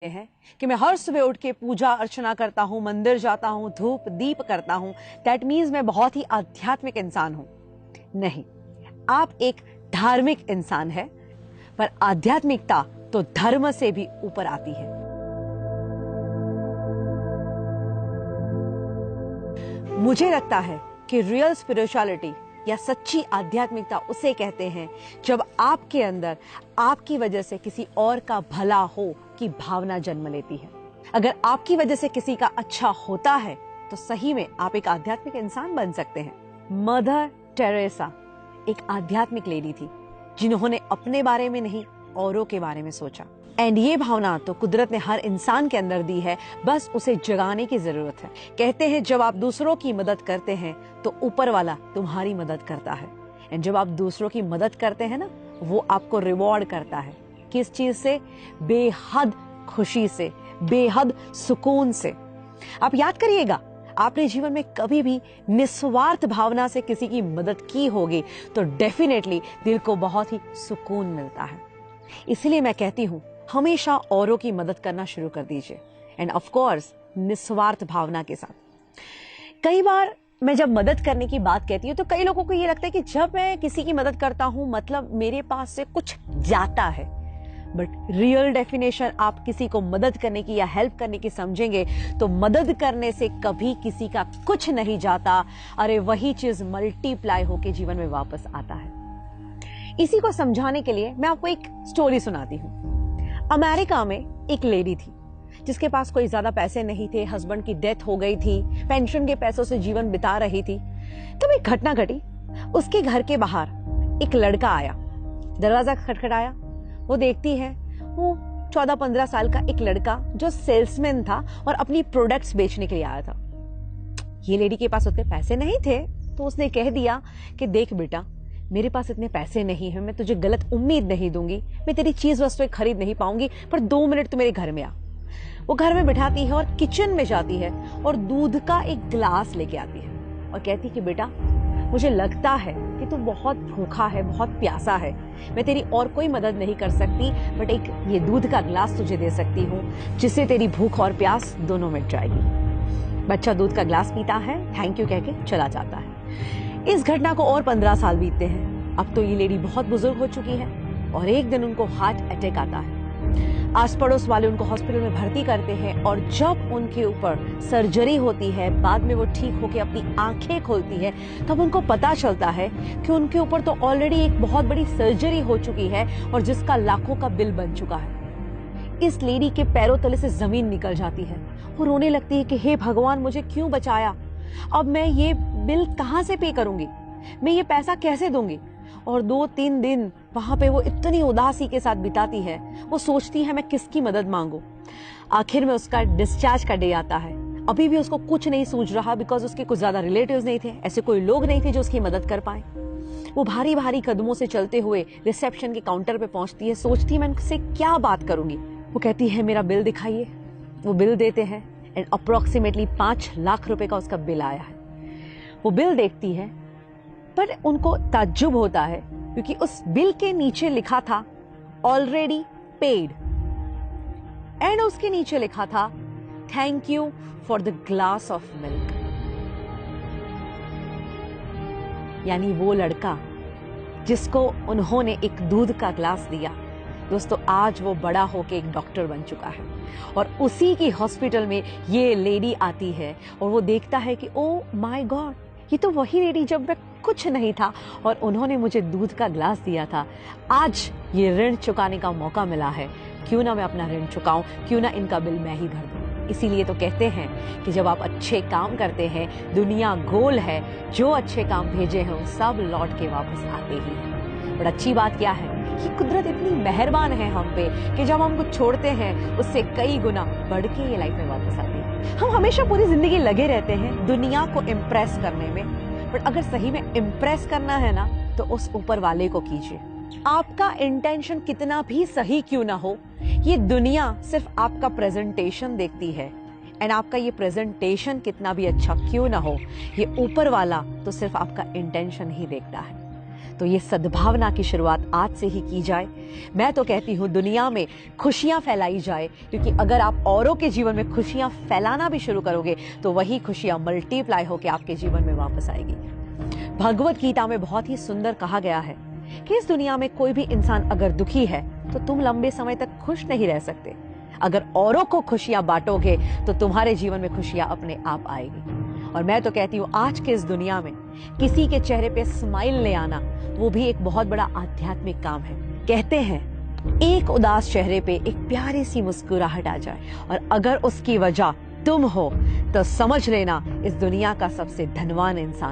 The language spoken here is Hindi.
हैं कि मैं हर सुबह उठ के पूजा अर्चना करता हूं, मंदिर जाता हूं, धूप दीप करता हूं, दैट मीन्स मैं बहुत ही आध्यात्मिक इंसान हूं। नहीं, आप एक धार्मिक इंसान है, पर आध्यात्मिकता तो धर्म से भी ऊपर आती है। मुझे लगता है कि रियल स्पिरिचुअलिटी या सच्ची आध्यात्मिकता उसे कहते हैं जब आपके अंदर आपकी वजह से किसी और का भला हो की भावना जन्म लेती है। अगर आपकी वजह से किसी का अच्छा होता है तो सही में आप एक आध्यात्मिक इंसान बन सकते हैं। मदर टेरेसा एक आध्यात्मिक लेडी थी जिन्होंने अपने बारे में नहीं औरों के बारे में सोचा। एंड ये भावना तो कुदरत ने हर इंसान के अंदर दी है, बस उसे जगाने की जरूरत है। कहते हैं जब आप दूसरों की मदद करते हैं तो ऊपर वाला तुम्हारी मदद करता है। एंड जब आप दूसरों की मदद करते हैं ना, वो आपको रिवॉर्ड करता है। किस चीज से? बेहद खुशी से, बेहद सुकून से। आप याद करिएगा, आपने जीवन में कभी भी निस्वार्थ भावना से किसी की मदद की होगी तो डेफिनेटली दिल को बहुत ही सुकून मिलता है। इसलिए मैं कहती हूं, हमेशा औरों की मदद करना शुरू कर दीजिए, एंड ऑफ कोर्स निस्वार्थ भावना के साथ। कई बार मैं जब मदद करने की बात कहती हूँ तो कई लोगों को ये लगता है कि जब मैं किसी की मदद करता हूँ मतलब मेरे पास से कुछ जाता है। बट रियल डेफिनेशन आप किसी को मदद करने की या हेल्प करने की समझेंगे तो मदद करने से कभी किसी का कुछ नहीं जाता। अरे वही चीज मल्टीप्लाई होके जीवन में वापस आता है। इसी को समझाने के लिए मैं आपको एक स्टोरी सुनाती हूँ। अमेरिका में एक लेडी थी जिसके पास कोई ज्यादा पैसे नहीं थे, हस्बैंड की डेथ हो गई थी, पेंशन के पैसों से जीवन बिता रही थी। तब एक घटना घटी। उसके घर के बाहर एक लड़का आया, दरवाजा खटखटाया। वो देखती है, वो 14-15 साल का एक लड़का जो सेल्समैन था और अपनी प्रोडक्ट्स बेचने के लिए आया था। ये लेडी के पास उतने पैसे नहीं थे तो उसने कह दिया कि देख बेटा, मेरे पास इतने पैसे नहीं है, मैं तुझे गलत उम्मीद नहीं दूंगी, मैं तेरी चीज वस्तुएं खरीद नहीं पाऊंगी, पर 2 मिनट तू मेरे घर में आ। वो घर में बिठाती है और किचन में जाती है और दूध का एक गिलास लेके आती है और कहती है कि बेटा, मुझे लगता है कि तू बहुत भूखा है, बहुत प्यासा है, मैं तेरी और कोई मदद नहीं कर सकती, बट एक ये दूध का गिलास तुझे दे सकती हूँ जिससे तेरी भूख और प्यास दोनों मिट जाएगी। बच्चा दूध का गिलास पीता है, थैंक यू कह के चला जाता है। इस घटना को और 15 साल बीतते हैं। अब तो ये लेडी बहुत बुजुर्ग हो चुकी है और एक दिन उनको हार्ट अटैक आता है। आस पड़ोस वाले उनको हॉस्पिटल में भर्ती करते हैं और जब उनके ऊपर सर्जरी होती है, बाद में वो ठीक होकर अपनी आंखें खोलती है, तब उनको पता चलता है कि उनके ऊपर तो ऑलरेडी एक बहुत बड़ी सर्जरी हो चुकी है और जिसका लाखों का बिल बन चुका है। इस लेडी के पैरों तले से जमीन निकल जाती है और रोने लगती है कि हे भगवान, मुझे क्यों बचाया? अब मैं ये बिल कहां से पे करूंगी, मैं ये पैसा कैसे दूंगी? और 2-3 दिन वहां पे वो इतनी उदासी के साथ बिताती है। वो सोचती है मैं किसकी मदद मांगू। आखिर में उसका डिस्चार्ज का डे आता है। अभी भी उसको कुछ नहीं सूझ रहा, बिकॉज उसके कुछ ज्यादा रिलेटिव्स नहीं थे, ऐसे कोई लोग नहीं थे जो उसकी मदद कर पाए। वो भारी भारी कदमों से चलते हुए रिसेप्शन के काउंटर पे पहुंचती है। सोचती है मैं उनसे क्या बात करूंगी। वो कहती है मेरा बिल दिखाइए। वो बिल देते हैं एंड अप्रोक्सीमेटली 5 लाख रुपए का उसका बिल आया है। वो बिल देखती है पर उनको ताज्जुब होता है क्योंकि उस बिल के नीचे लिखा था ऑलरेडी पेड, एंड उसके नीचे लिखा था thank you for the glass of milk. यानी वो लड़का जिसको उन्होंने एक दूध का ग्लास दिया, दोस्तों आज वो बड़ा होके एक डॉक्टर बन चुका है और उसी की हॉस्पिटल में ये लेडी आती है और वो देखता है कि ओ माय गॉड, ये तो वही लेडी जब मैं कुछ नहीं था और उन्होंने मुझे दूध का ग्लास दिया था। आज ये ऋण चुकाने का मौका मिला है, क्यों ना मैं अपना ऋण चुकाऊं, क्यों ना इनका बिल मैं ही भर दूं। इसीलिए तो कहते हैं कि जब आप अच्छे काम करते हैं, दुनिया गोल है, जो अच्छे काम भेजे हैं सब लौट के वापस आते ही हैं। बट अच्छी बात क्या है कि कुदरत इतनी मेहरबान है हम पे कि जब हम कुछ छोड़ते हैं उससे कई गुना बढ़ के ये लाइफ में वापस आती है। हम हमेशा पूरी जिंदगी लगे रहते हैं दुनिया को इम्प्रेस करने में, बट अगर सही में इम्प्रेस करना है ना तो उस ऊपर वाले को कीजिए। आपका इंटेंशन कितना भी सही क्यों ना हो, ये दुनिया सिर्फ आपका प्रेजेंटेशन देखती है, एंड आपका ये प्रेजेंटेशन कितना भी अच्छा क्यों ना हो, ये ऊपर वाला तो सिर्फ आपका इंटेंशन ही देखता है। तो ये सद्भावना की शुरुआत आज से ही की जाए। मैं तो कहती हूँ दुनिया में खुशियाँ फैलाई जाए, क्योंकि अगर आप औरों के जीवन में खुशियाँ फैलाना भी शुरू करोगे तो वही खुशियाँ मल्टीप्लाई होकर आपके जीवन में वापस आएगी। भगवत गीता में बहुत ही सुंदर कहा गया है कि इस दुनिया में कोई भी इंसान अगर दुखी है तो तुम लंबे समय तक खुश नहीं रह सकते। अगर औरों को खुशियां बांटोगे तो तुम्हारे जीवन में खुशियां अपने आप आएगी। और मैं तो कहती हूँ आज के इस दुनिया में किसी के चेहरे पे स्माइल ले आना वो भी एक बहुत बड़ा आध्यात्मिक काम है। कहते हैं एक उदास चेहरे पे एक प्यारी सी मुस्कुराहट आ जाए और अगर उसकी वजह तुम हो तो समझ लेना इस दुनिया का सबसे धनवान इंसान